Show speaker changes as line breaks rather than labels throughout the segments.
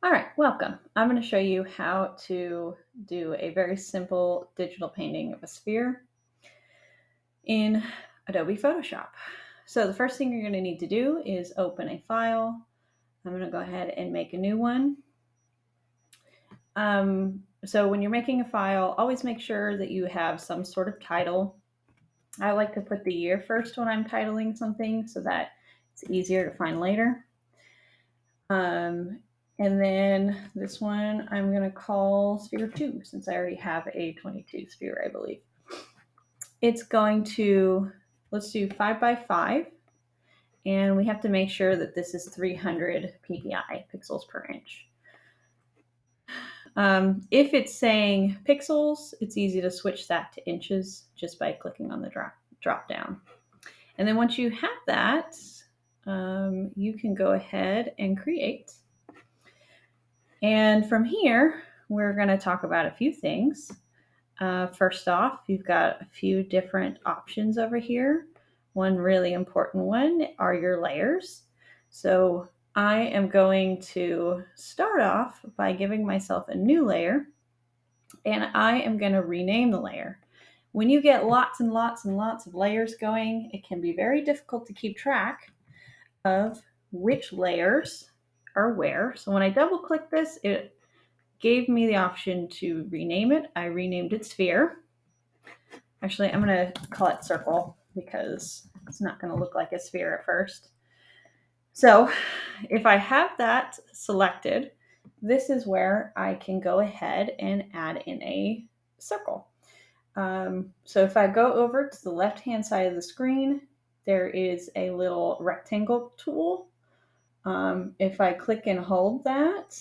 All right, welcome. I'm going to show you how to do a very simple digital painting of a sphere in Adobe Photoshop. So the first thing you're going to need to do is open a file. I'm going to go ahead and make a new one. So when you're making a file, always make sure that you have some sort of title. I like to put the year first when I'm titling something so that it's easier to find later. Um, and then this one I'm going to call sphere 2 since I already have a 22 sphere, I believe. It's going to, let's do 5 by 5. And we have to make sure that this is 300 ppi, pixels per inch. If it's saying pixels, it's easy to switch that to inches just by clicking on the drop down. And then once you have that, you can go ahead and create. And from here, we're going to talk about a few things. First off, you've got a few different options over here. One really important one are your layers. So I am going to start off by giving myself a new layer, and I am going to rename the layer. When you get lots and lots and lots of layers going, it can be very difficult to keep track of which layers are where. So when I double click this, it gave me the option to rename it. I renamed it sphere. Actually, I'm going to call it circle because it's not going to look like a sphere at first. So if I have that selected, this is where I can go ahead and add in a circle. So if I go over to the left-hand side of the screen, there is a little rectangle tool. If I click and hold that,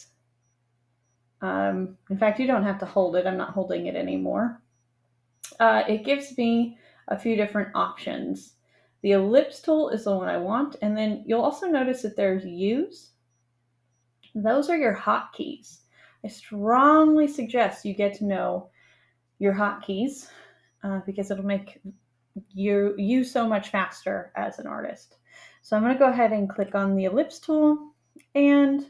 in fact, you don't have to hold it. I'm not holding it anymore. It gives me a few different options. The ellipse tool is the one I want, and then you'll also notice that there's U's. Those are your hotkeys. I strongly suggest you get to know your hotkeys because it'll make you so much faster as an artist. So I'm going to go ahead and click on the ellipse tool, and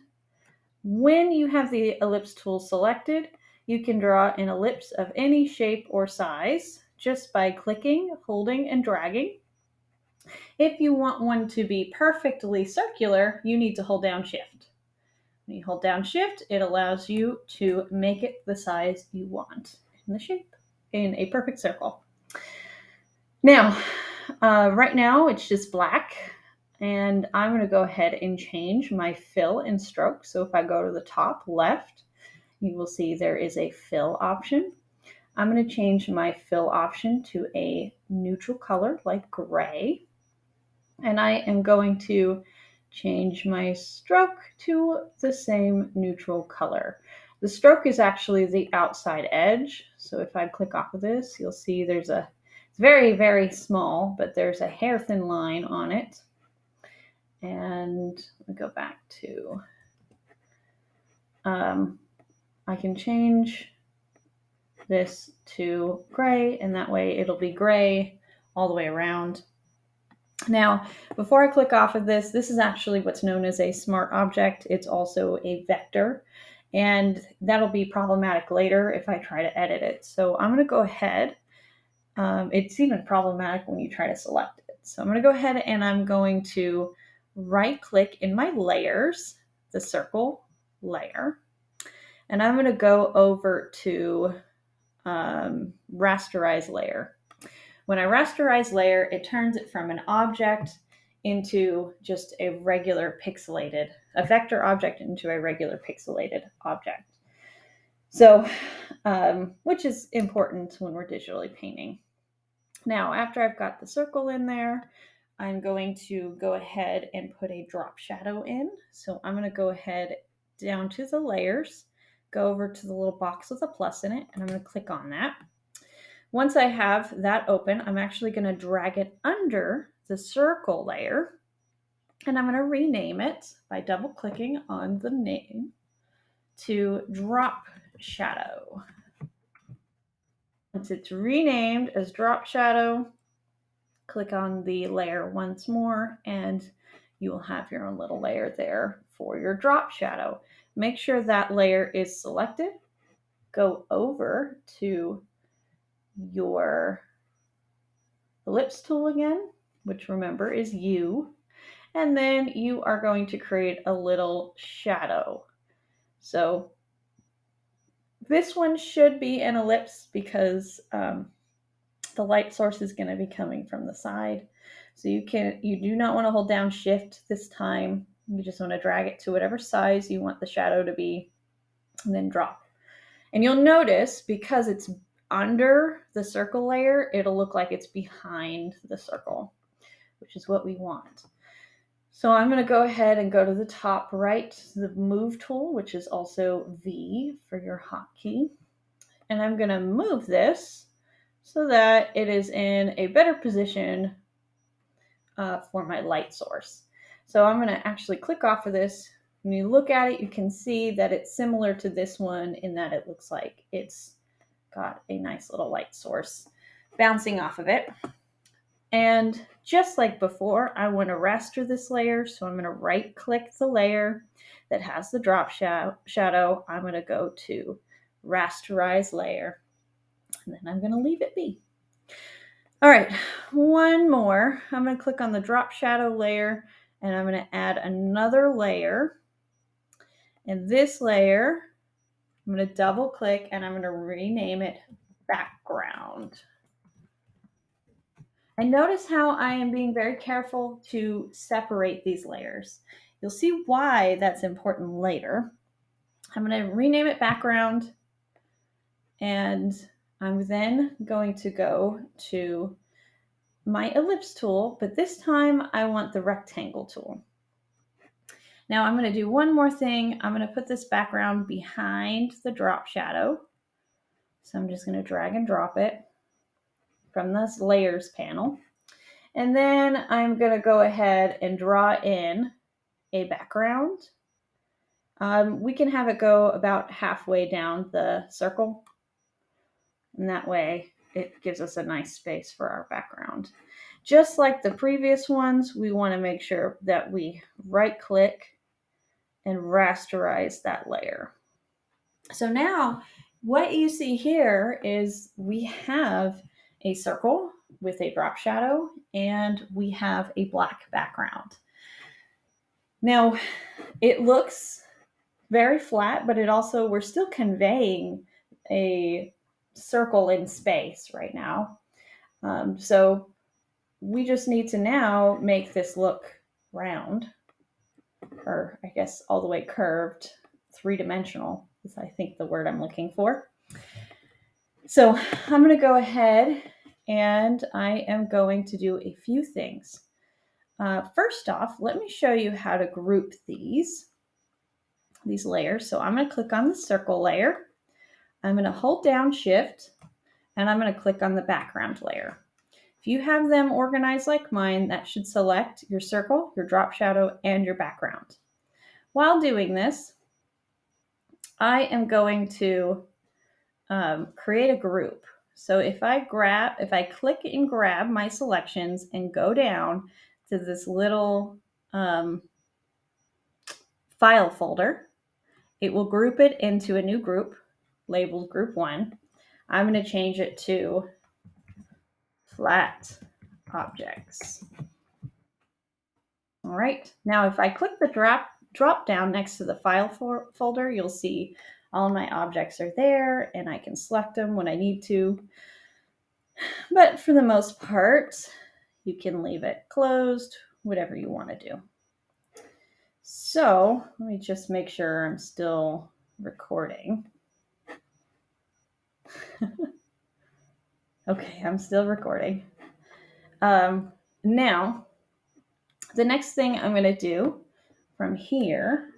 when you have the ellipse tool selected, you can draw an ellipse of any shape or size just by clicking, holding, and dragging. If you want one to be perfectly circular, you need to hold down Shift. When you hold down Shift, it allows you to make it the size you want in the shape, in a perfect circle. Now, right now it's just black, and I'm going to go ahead and change my fill and stroke. So if I go to the top left, you will see there is a fill option. I'm going to change my fill option to a neutral color like gray. And I am going to change my stroke to the same neutral color. The stroke is actually the outside edge. So if I click off of this, you'll see it's very, very small, but there's a hair thin line on it. And let me go back to, I can change this to gray, and that way it'll be gray all the way around. Now, before I click off of this, this is actually what's known as a smart object. It's also a vector, and that'll be problematic later if I try to edit it. So I'm going to go ahead. It's even problematic when you try to select it. So I'm going to go ahead and I'm going to right click in my layers, the circle layer, and I'm going to go over to rasterize layer. When I rasterize layer, it turns it from an object into just a vector object into a regular pixelated object. So, which is important when we're digitally painting. Now, after I've got the circle in there, I'm going to go ahead and put a drop shadow in. So I'm going to go ahead down to the layers, go over to the little box with a plus in it, and I'm going to click on that. Once I have that open, I'm actually going to drag it under the circle layer, and I'm going to rename it by double clicking on the name to drop shadow. Once it's renamed as drop shadow, click on the layer once more, and you will have your own little layer there for your drop shadow. make sure that layer is selected. Go over to your ellipse tool again, which remember is U, and then you are going to create a little shadow. So this one should be an ellipse because the light source is going to be coming from the side. So you do not want to hold down shift this time. You just want to drag it to whatever size you want the shadow to be and then drop. And you'll notice because it's under the circle layer, it'll look like it's behind the circle, which is what we want. So I'm going to go ahead and go to the top right, the move tool, which is also V for your hotkey. And I'm going to move this so that it is in a better position for my light source. So I'm going to actually click off of this. When you look at it, you can see that it's similar to this one in that it looks like it's got a nice little light source bouncing off of it. And just like before, I want to raster this layer. So I'm going to right click the layer that has the drop shadow. I'm going to go to rasterize layer, and then I'm going to leave it be. All right, one more. I'm going to click on the drop shadow layer, and I'm going to add another layer. And this layer, I'm going to double click, and I'm going to rename it background. And notice how I am being very careful to separate these layers. You'll see why that's important later. I'm going to rename it background, and I'm then going to go to my ellipse tool, but this time I want the rectangle tool. Now I'm going to do one more thing. I'm going to put this background behind the drop shadow. So I'm just going to drag and drop it from this layers panel. And then I'm going to go ahead and draw in a background. We can have it go about halfway down the circle. And that way it gives us a nice space for our background. Just like the previous ones, we want to make sure that we right click and rasterize that layer. So now what you see here is we have a circle with a drop shadow and we have a black background. Now it looks very flat, but we're still conveying a circle in space right now. So we just need to now make this look round, or I guess all the way curved, three-dimensional is I think the word I'm looking for. So I'm going to go ahead and I am going to do a few things. First off, let me show you how to group these layers. So I'm going to click on the circle layer. I'm going to hold down shift and I'm going to click on the background layer. If you have them organized like mine, that should select your circle, your drop shadow, and your background. While doing this, I am going to create a group. So if I click and grab my selections and go down to this little file folder, it will group it into a new group labeled group 1. I'm going to change it to flat objects. All right, now if I click the drop down next to the file folder, you'll see all my objects are there and I can select them when I need to. But for the most part, you can leave it closed, whatever you want to do. So let me just make sure I'm still recording. Okay, I'm still recording. Now, the next thing I'm going to do from here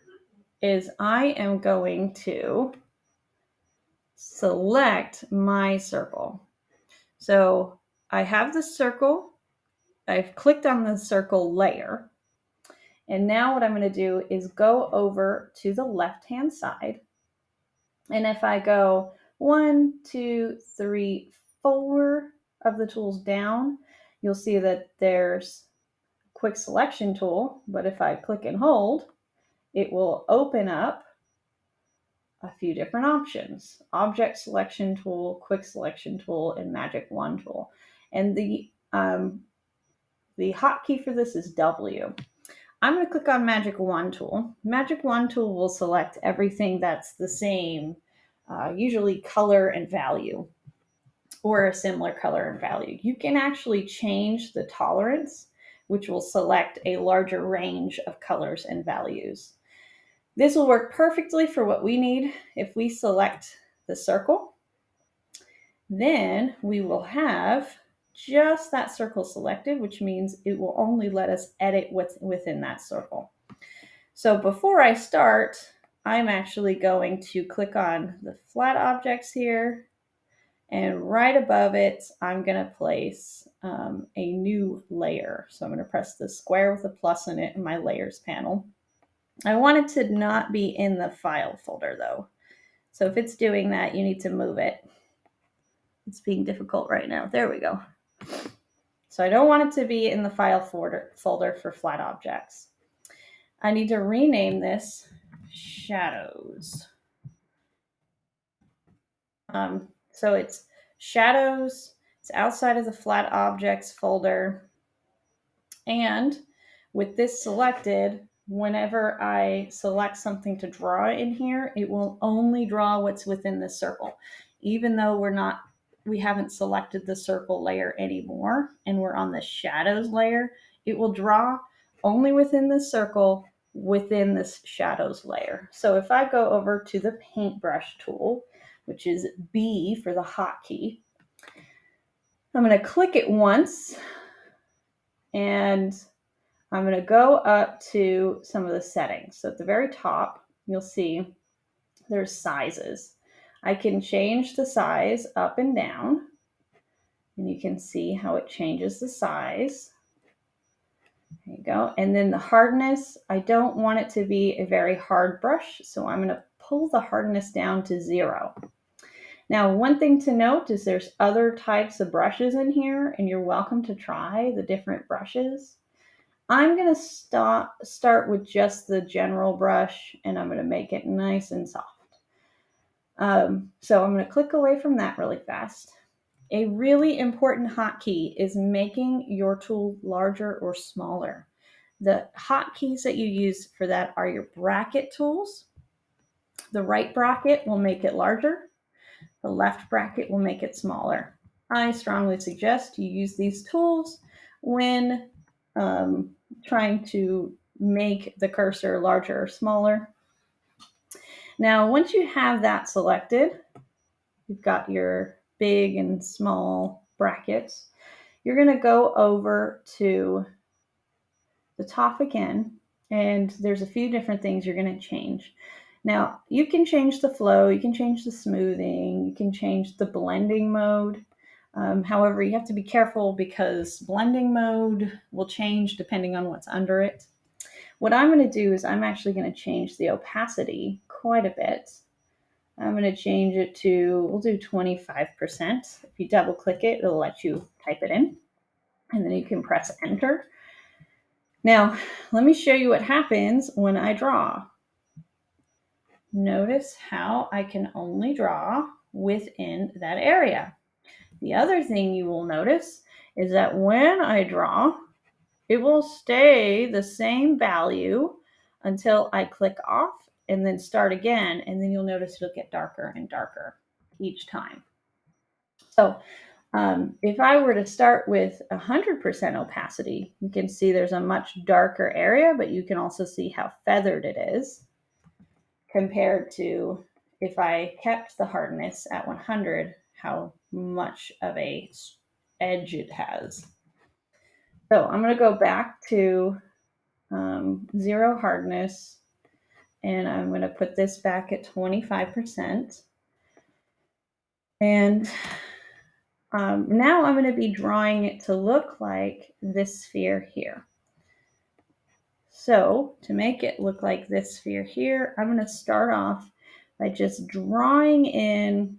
is I am going to select my circle. So I have the circle. I've clicked on the circle layer. And now what I'm going to do is go over to the left-hand side. And if I go 1, 2, 3, 4 of the tools down, you'll see that there's quick selection tool, but if I click and hold, it will open up a few different options: object selection tool, quick selection tool, and magic wand tool. And the hotkey for this is W. I'm going to click on magic wand tool. Magic wand tool will select everything that's the same, usually color and value, or a similar color and value. You can actually change the tolerance, which will select a larger range of colors and values. This will work perfectly for what we need. If we select the circle, then we will have just that circle selected, which means it will only let us edit what's within that circle. So before I start, I'm actually going to click on the flat objects here, and right above it, I'm going to place a new layer. So I'm going to press the square with a plus in it in my layers panel. I want it to not be in the file folder though. So if it's doing that, you need to move it. It's being difficult right now. There we go. So I don't want it to be in the file folder for flat objects. I need to rename this shadows. So it's shadows, it's outside of the flat objects folder. And with this selected, whenever I select something to draw in here, it will only draw what's within the circle. Even though we haven't selected the circle layer anymore and we're on the shadows layer, it will draw only within the circle within this shadows layer. So if I go over to the paintbrush tool, which is B for the hotkey, I'm going to click it once and I'm going to go up to some of the settings. So at the very top, you'll see there's sizes. I can change the size up and down, and you can see how it changes the size. There you go. And then the hardness, I don't want it to be a very hard brush, so I'm going to pull the hardness down to 0. Now, one thing to note is there's other types of brushes in here, and you're welcome to try the different brushes. I'm going to start with just the general brush, and I'm going to make it nice and soft. So I'm going to click away from that really fast. A really important hotkey is making your tool larger or smaller. The hotkeys that you use for that are your bracket tools. The right bracket will make it larger. The left bracket will make it smaller. I strongly suggest you use these tools when trying to make the cursor larger or smaller. Now, once you have that selected, you've got your big and small brackets, you're going to go over to the top again, and there's a few different things you're going to change. Now, you can change the flow, you can change the smoothing, you can change the blending mode. However, you have to be careful because blending mode will change depending on what's under it. What I'm going to do is I'm actually going to change the opacity quite a bit. I'm going to change it to, we'll do 25%. If you double click it, it'll let you type it in, and then you can press enter. Now, let me show you what happens when I draw. Notice how I can only draw within that area. The other thing you will notice is that when I draw, it will stay the same value until I click off and then start again, and then you'll notice it'll get darker and darker each time. So if I were to start with 100% opacity, you can see there's a much darker area, but you can also see how feathered it is compared to if I kept the hardness at 100, how much of a edge it has. So I'm going to go back to 0 hardness, and I'm going to put this back at 25%. And now I'm going to be drawing it to look like this sphere here. So to make it look like this sphere here, I'm going to start off by just drawing in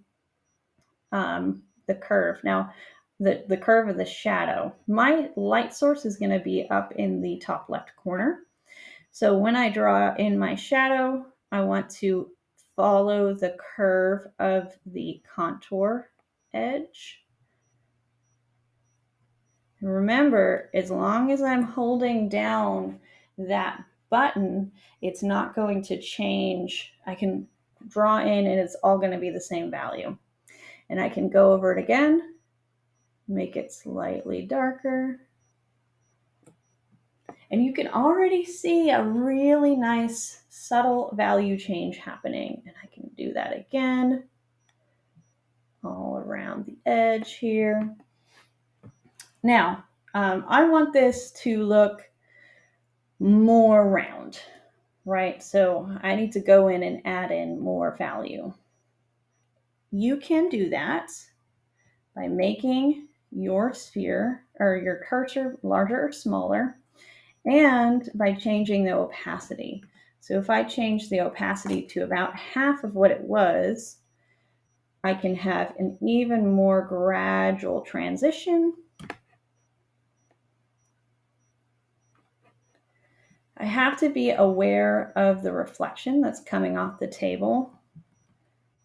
the curve. Now, the curve of the shadow. My light source is going to be up in the top left corner. So when I draw in my shadow, I want to follow the curve of the contour edge. Remember, as long as I'm holding down that button, it's not going to change. I can draw in and it's all going to be the same value. And I can go over it again, make it slightly darker. And you can already see a really nice subtle value change happening. And I can do that again, all around the edge here. Now, I want this to look more round, right? So I need to go in and add in more value. You can do that by making your sphere or your cursor larger or smaller, and by changing the opacity. So if I change the opacity to about half of what it was, I can have an even more gradual transition. I have to be aware of the reflection that's coming off the table.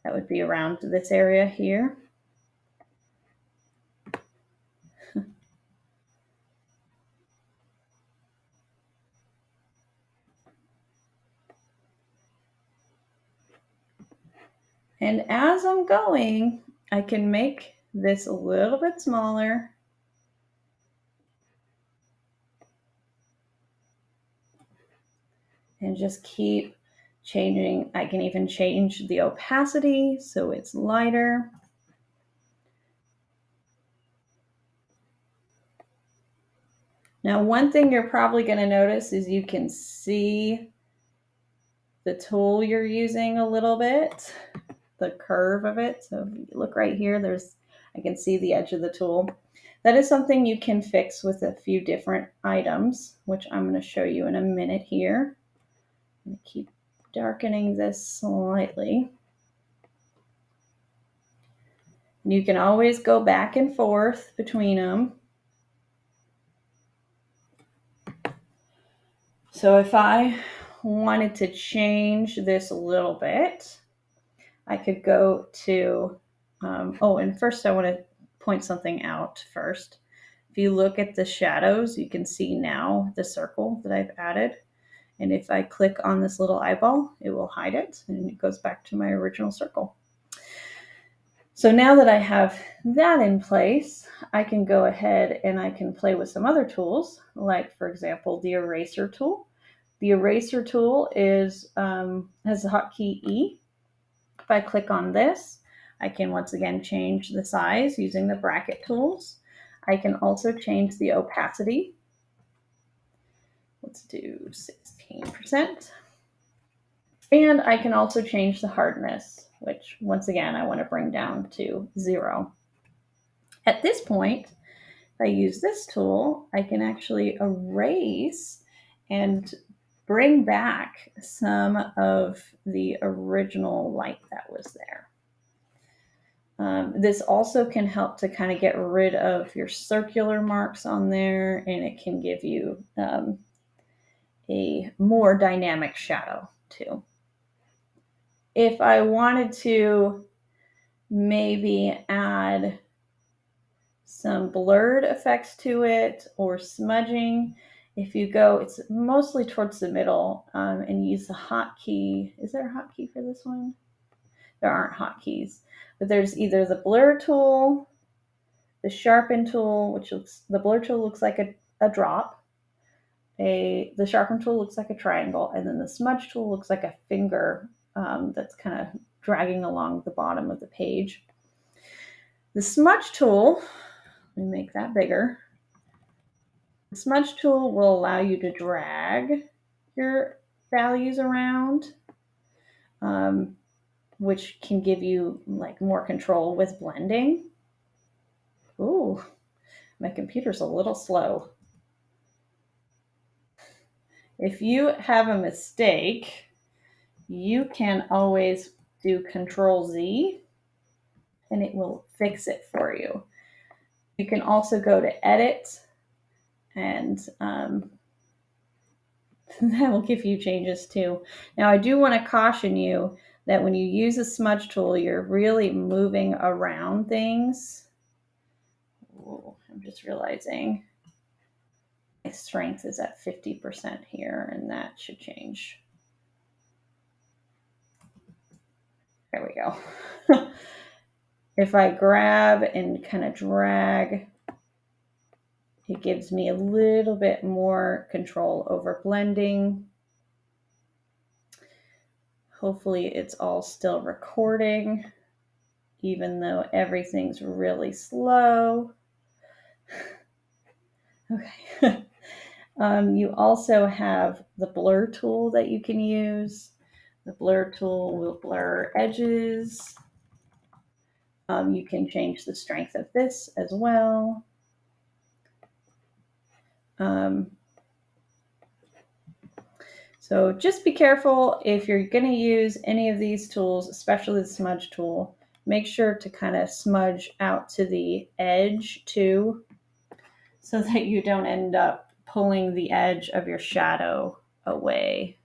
That would be around this area here. And as I'm going, I can make this a little bit smaller. And just keep changing. I can even change the opacity so it's lighter. Now, one thing you're probably going to notice is you can see the tool you're using a little bit, the curve of it. So if you look right here, I can see the edge of the tool. That is something you can fix with a few different items, which I'm going to show you in a minute here. I'm going to keep darkening this slightly. You can always go back and forth between them. So if I wanted to change this a little bit, I could go to, and first I want to point something out first. If you look at the shadows, you can see now the circle that I've added. And if I click on this little eyeball, it will hide it and it goes back to my original circle. So now that I have that in place, I can go ahead and I can play with some other tools, like for example, the eraser tool. The eraser tool has the hotkey E. If I click on this, I can once again change the size using the bracket tools. I can also change the opacity. Let's do 16%. And I can also change the hardness, which once again, I want to bring down to 0. At this point, if I use this tool, I can actually erase and bring back some of the original light that was there. This also can help to kind of get rid of your circular marks on there, and it can give you a more dynamic shadow too. If I wanted to maybe add some blurred effects to it or smudging, if you go, it's mostly towards the middle, and use the hotkey. Is there a hotkey for this one? There aren't hotkeys, but there's either the blur tool, the sharpen tool, the blur tool looks like a drop. The sharpen tool looks like a triangle, and then the smudge tool looks like a finger that's kind of dragging along the bottom of the page. The smudge tool, let me make that bigger. The smudge tool will allow you to drag your values around, which can give you like more control with blending. Ooh, my computer's a little slow. If you have a mistake, you can always do Control Z and it will fix it for you. You can also go to Edit, and that will give you changes too. Now, I do want to caution you that when you use a smudge tool, you're really moving around things. Ooh, I'm just realizing my strength is at 50% here, and that should change. There we go. If I grab and kind of drag, it gives me a little bit more control over blending. Hopefully it's all still recording, even though everything's really slow. Okay. You also have the blur tool that you can use. The blur tool will blur edges. You can change the strength of this as well. So just be careful if you're going to use any of these tools, especially the smudge tool. Make sure to kind of smudge out to the edge too, so that you don't end up pulling the edge of your shadow away.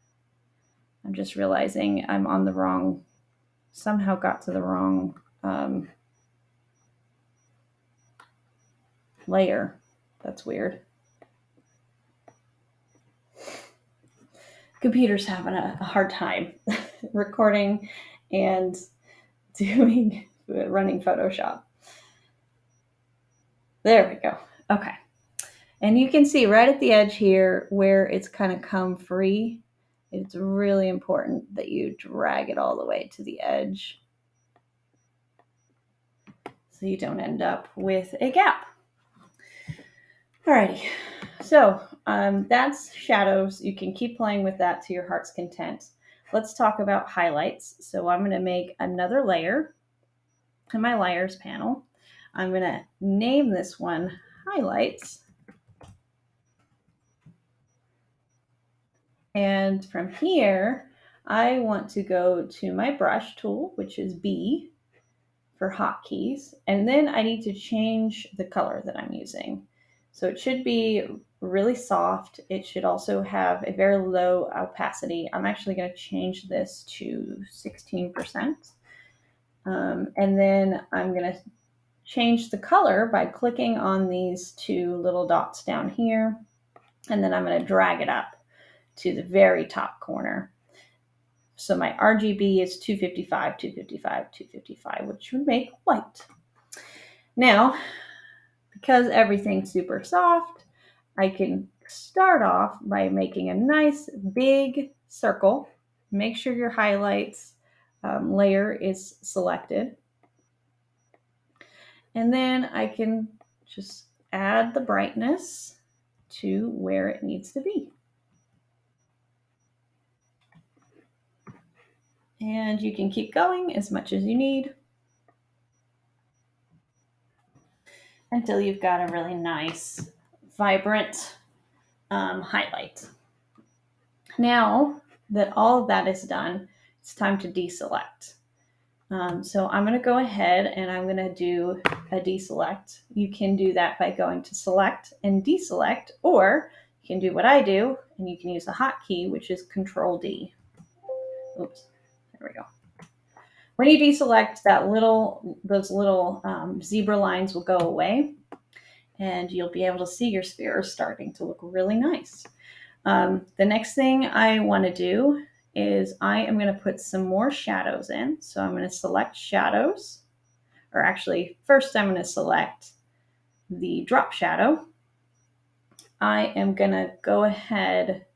I'm just realizing I'm on the wrong, somehow got to the wrong layer. That's weird. Computer's having a hard time recording and running Photoshop. There we go. Okay. And you can see right at the edge here where it's kind of come free. It's really important that you drag it all the way to the edge so you don't end up with a gap. Alrighty, so that's shadows. You can keep playing with that to your heart's content. Let's talk about highlights. So I'm going to make another layer in my layers panel. I'm going to name this one highlights. And from here, I want to go to my brush tool, which is B for hotkeys. And then I need to change the color that I'm using. So it should be really soft. It should also have a very low opacity. I'm actually going to change this to 16%. And then I'm going to change the color by clicking on these two little dots down here. And then I'm going to drag it up to the very top corner. So my RGB is 255, 255, 255, which would make white. Now, because everything's super soft, I can start off by making a nice big circle. Make sure your highlights layer is selected. And then I can just add the brightness to where it needs to be. And you can keep going as much as you need until you've got a really nice, vibrant highlight. Now that all of that is done, it's time to deselect. So I'm going to go ahead and I'm going to do a deselect. You can do that by going to select and deselect, or you can do what I do and you can use the hotkey, which is Control D. Oops, there we go. When you deselect, those little zebra lines will go away, and you'll be able to see your sphere starting to look really nice. The next thing I want to do is I am going to put some more shadows in. So I'm going to select shadows, or actually first I'm going to select the drop shadow. I am going to go ahead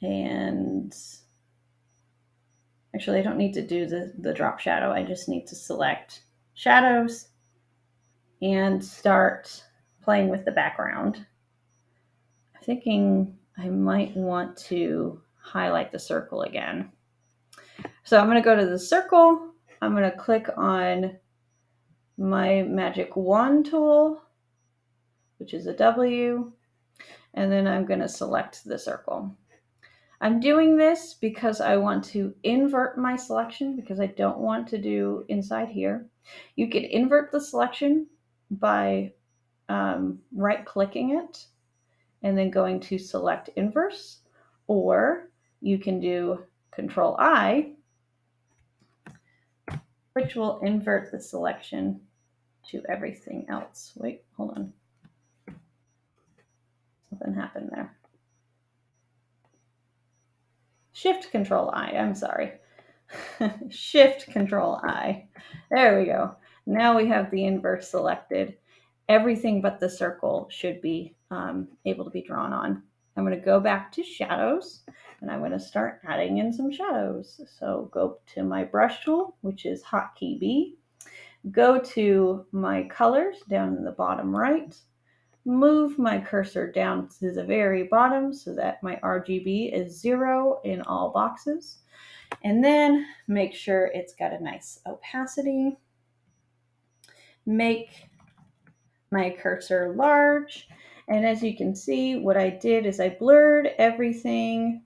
and actually I don't need to do the drop shadow. I just need to select shadows and start playing with the background. I'm thinking I might want to highlight the circle again. So I'm going to go to the circle. I'm going to click on my magic wand tool, which is a W, and then I'm going to select the circle. I'm doing this because I want to invert my selection because I don't want to do inside here. You can invert the selection by right-clicking it and then going to select inverse, or you can do Control I which will invert the selection to everything else. Wait, hold on. Something happened there. Shift Control I, I'm sorry. Shift Control I. There we go. Now we have the inverse selected. Everything but the circle should be able to be drawn on. I'm going to go back to shadows and I'm going to start adding in some shadows. So go to my brush tool, which is hotkey B. Go to my colors down in the bottom right. Move my cursor down to the very bottom so that my RGB is 0 in all boxes. And then make sure it's got a nice opacity. Make my cursor large. And as you can see, what I did is I blurred everything,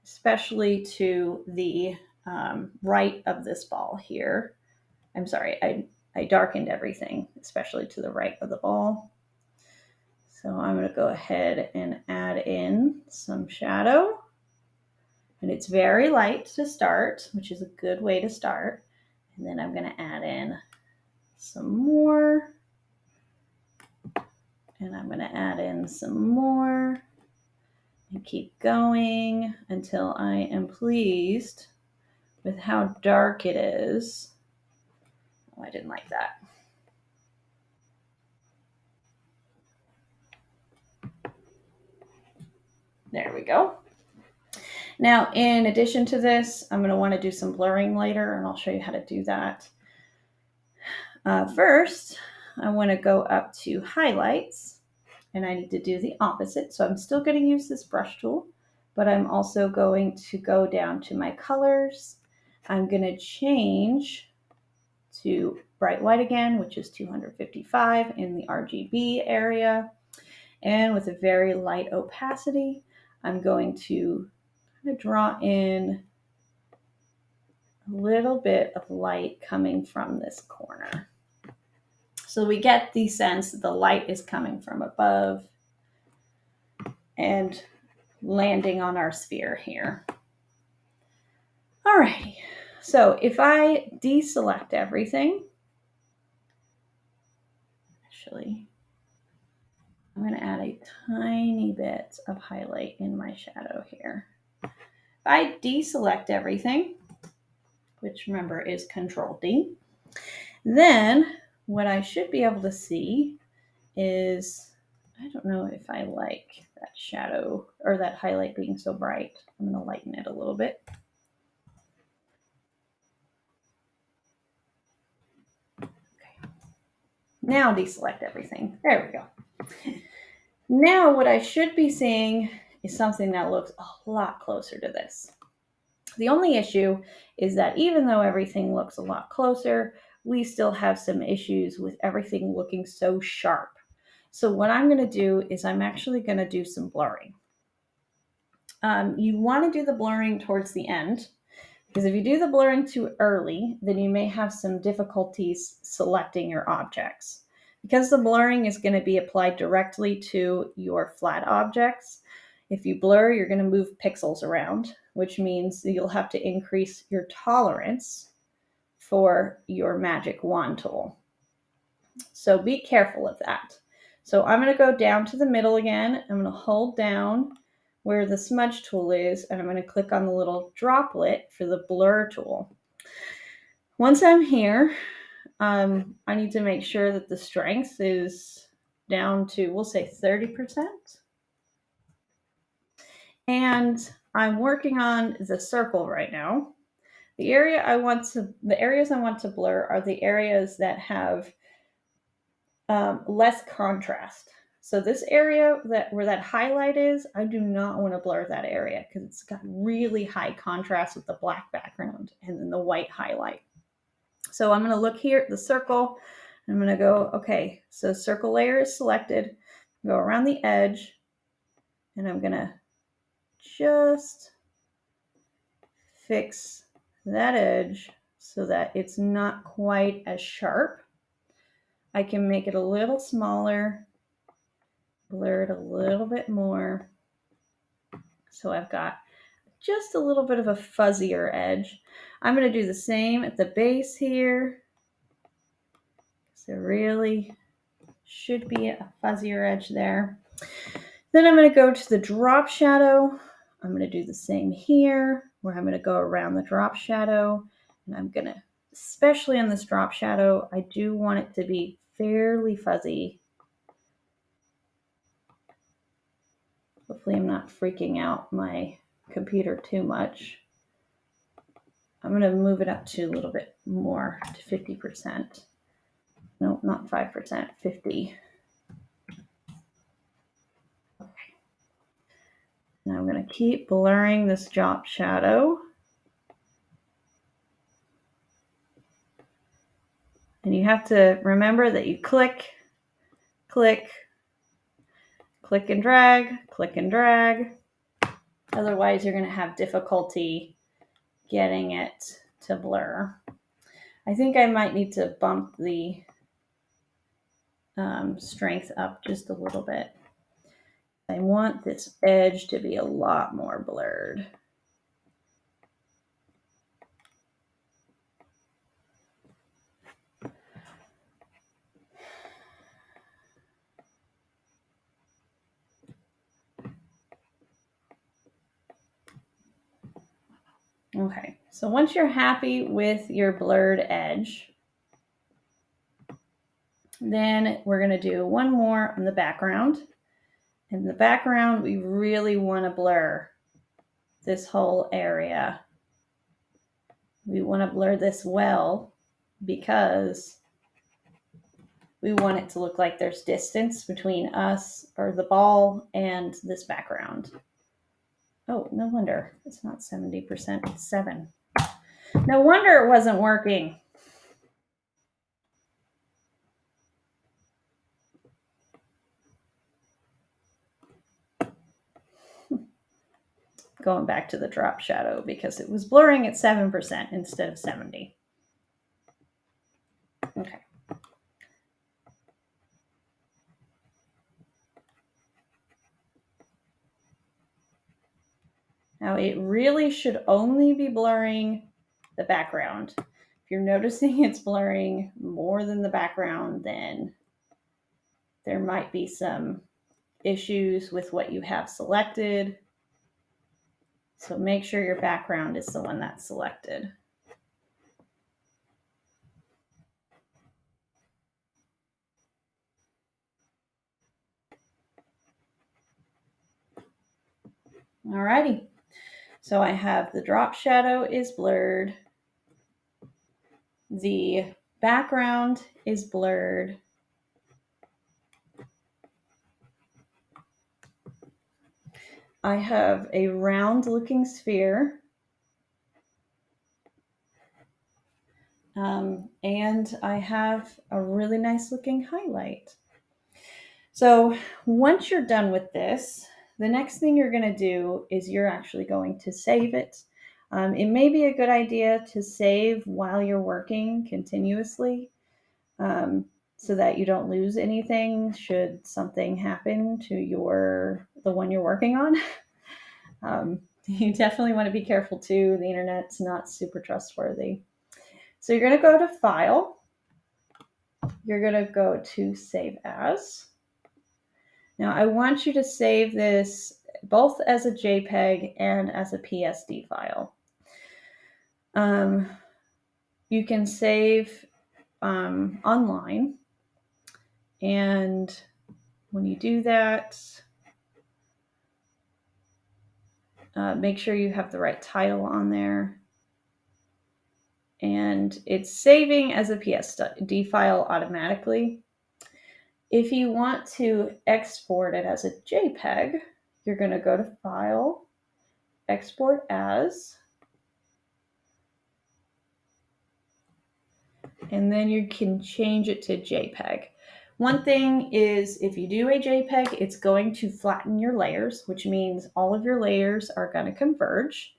especially to the right of this ball here. I'm sorry, I darkened everything, especially to the right of the ball. So I'm going to go ahead and add in some shadow. And it's very light to start, which is a good way to start. And then I'm going to add in some more. And I'm going to add in some more. And keep going until I am pleased with how dark it is. Oh, I didn't like that. There we go. Now, in addition to this, I'm going to want to do some blurring later, and I'll show you how to do that. First, I want to go up to highlights, and I need to do the opposite. So I'm still going to use this brush tool, but I'm also going to go down to my colors. I'm going to change to bright white again, which is 255 in the RGB area. And with a very light opacity, I'm going to draw in a little bit of light coming from this corner. So we get the sense that the light is coming from above and landing on our sphere here. All righty. So if I deselect everything, actually, I'm going to add a tiny bit of highlight in my shadow here. If I deselect everything, which remember is Control D, then what I should be able to see is, I don't know if I like that shadow or that highlight being so bright. I'm going to lighten it a little bit. Okay. Now deselect everything. There we go. Now what I should be seeing is something that looks a lot closer to this. The only issue is that even though everything looks a lot closer, we still have some issues with everything looking so sharp. So what I'm going to do is I'm actually going to do some blurring. You want to do the blurring towards the end, because if you do the blurring too early, then you may have some difficulties selecting your objects. Because the blurring is going to be applied directly to your flat objects, if you blur, you're going to move pixels around, which means you'll have to increase your tolerance for your magic wand tool. So be careful of that. So I'm going to go down to the middle again. I'm going to hold down where the smudge tool is, and I'm going to click on the little droplet for the blur tool. Once I'm here, I need to make sure that the strength is down to, we'll say 30%. And I'm working on the circle right now. The areas I want to blur are the areas that have less contrast. So this area where that highlight is, I do not want to blur that area because it's got really high contrast with the black background and then the white highlight. So I'm going to look here at the circle. I'm going to go, okay, so circle layer is selected. Go around the edge, and I'm going to just fix that edge so that it's not quite as sharp. I can make it a little smaller, blur it a little bit more. So I've got just a little bit of a fuzzier edge. I'm going to do the same at the base here. So really should be a fuzzier edge there. Then I'm going to go to the drop shadow. I'm going to do the same here, where I'm going to go around the drop shadow, and I'm going to, especially on this drop shadow, I do want it to be fairly fuzzy. Hopefully I'm not freaking out my computer too much. I'm going to move it up to a little bit more, to 50%. No, not 5%, 50. Okay. Now I'm going to keep blurring this drop shadow. And you have to remember that you click, click, click and drag, click and drag. Otherwise, you're going to have difficulty getting it to blur. I think I might need to bump the strength up just a little bit. I want this edge to be a lot more blurred. Okay, so once you're happy with your blurred edge, then we're going to do one more on the background. In the background, we really want to blur this whole area. We want to blur this well because we want it to look like there's distance between us or the ball and this background. Oh, no wonder it's not 70%, it's 7. No wonder it wasn't working. Going back to the drop shadow because it was blurring at 7% instead of 70. Okay. Now it really should only be blurring the background. If you're noticing it's blurring more than the background, then there might be some issues with what you have selected. So make sure your background is the one that's selected. Alrighty, so I have the drop shadow is blurred. The background is blurred. I have a round looking sphere. And I have a really nice looking highlight. So once you're done with this, the next thing you're going to do is you're actually going to save it. It may be a good idea to save while you're working continuously so that you don't lose anything should something happen to the one you're working on. You definitely want to be careful too. The internet's not super trustworthy. So you're going to go to File. You're going to go to Save As. Now I want you to save this both as a JPEG and as a PSD file. You can save online, and when you do that, make sure you have the right title on there. And it's saving as a PSD file automatically. If you want to export it as a JPEG, you're going to go to File, Export As, and then you can change it to JPEG. One thing is if you do a JPEG, it's going to flatten your layers, which means all of your layers are going to converge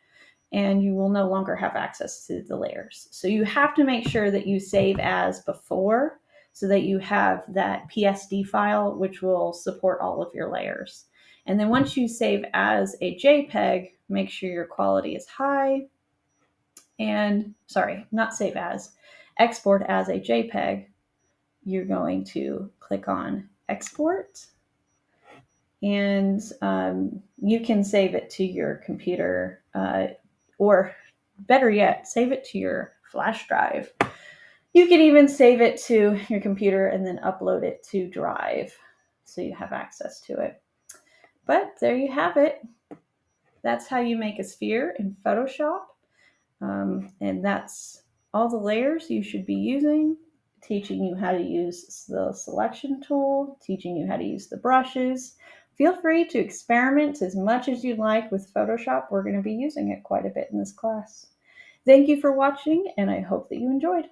and you will no longer have access to the layers. So you have to make sure that you save as before so that you have that PSD file, which will support all of your layers. And then once you save as a JPEG, make sure your quality is high, and not save as, export as a JPEG, you're going to click on export, and you can save it to your computer, or better yet, save it to your flash drive. You can even save it to your computer and then upload it to Drive so you have access to it. But there you have it. That's how you make a sphere in Photoshop. And that's all the layers you should be using, teaching you how to use the selection tool, teaching you how to use the brushes. Feel free to experiment as much as you'd like with Photoshop. We're going to be using it quite a bit in this class. Thank you for watching, and I hope that you enjoyed.